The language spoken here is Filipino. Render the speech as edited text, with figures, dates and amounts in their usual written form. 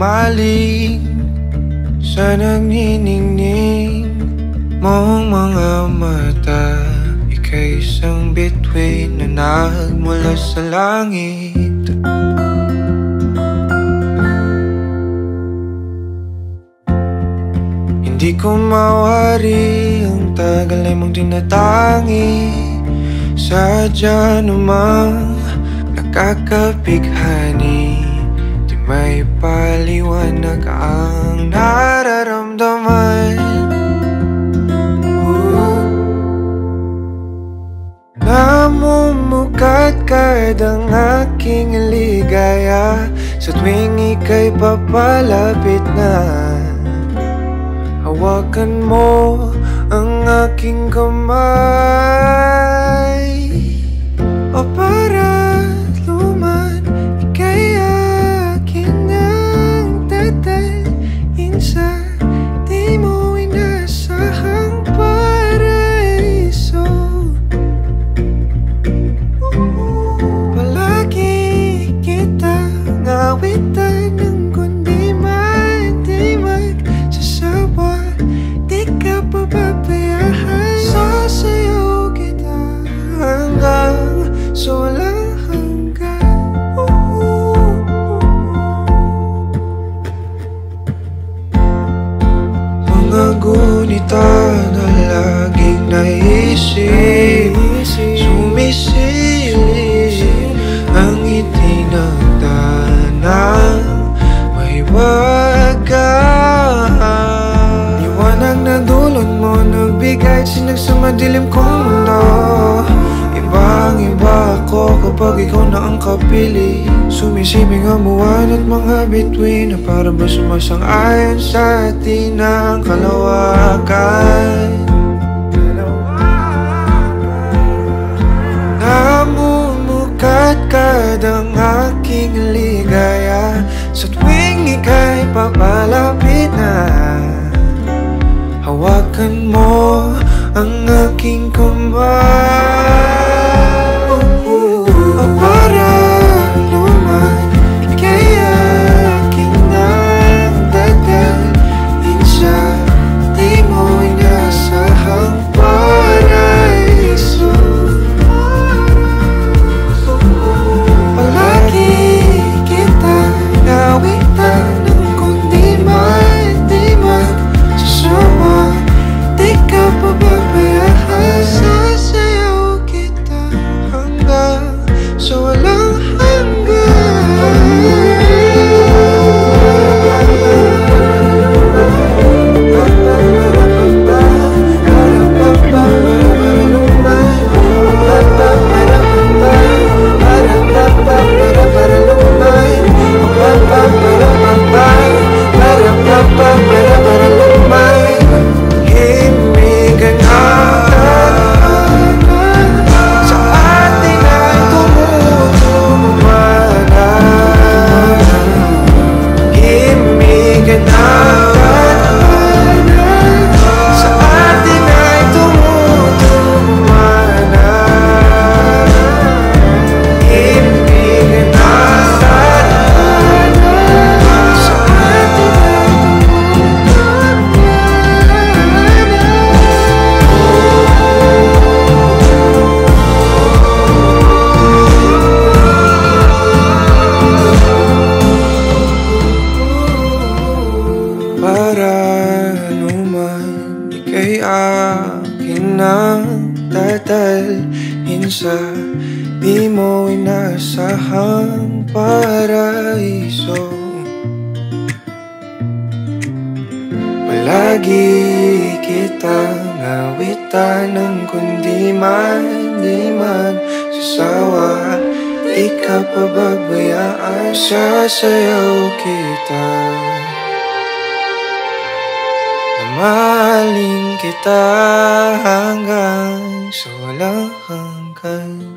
humaling sa nagniningning mong mga mata. Ika'y isang bituin na nagmula sa langit. Hindi ko mawari ang tagal ay mong tinatangi. Sadya namang nakakapighani, di may paliwanag ang nararamdaman. Namumukat kadang aking ligaya sa tuwing ika'y papalapit na. Hawakan mo ang aking kamay, o para luman, ika'y akin ang tatalin sa di mo inasahang paraiso. Palagi kitang awitan ng kundi di magsasawa. Di ka pababayaan, sasayaw kita hanggang sa walang hanggan. Mga gunita na laging naisip, sumisilip ang ngiti ng tanang may wagas. Liwanag na dulot mo, nagbigay sinag sa madilim kong mundo. Ibang-iba ako kapag ikaw na ang kapili. Sumisibing ang buwan at mga bituin na para ba sumasang-ayon sa atin ang kalawakan. Namumukat kadang aking ligaya sa tuwing ika'y papalapit na. Hawakan mo ang aking kamay, o para luman, ika'y aking nagdadalhin sa di mo inasahang paraiso. Palagi kitang awitan ng kundi di magsasawa. Di ka pababayaan, sasayaw kita hanggang sa walang sa di mo inasahang paraiso. Palagi kitang awitan ng kundi di magsasawa. Di ka pababayaan, sasayaw kita. Mamahalin kita hanggang sa walang hanggan.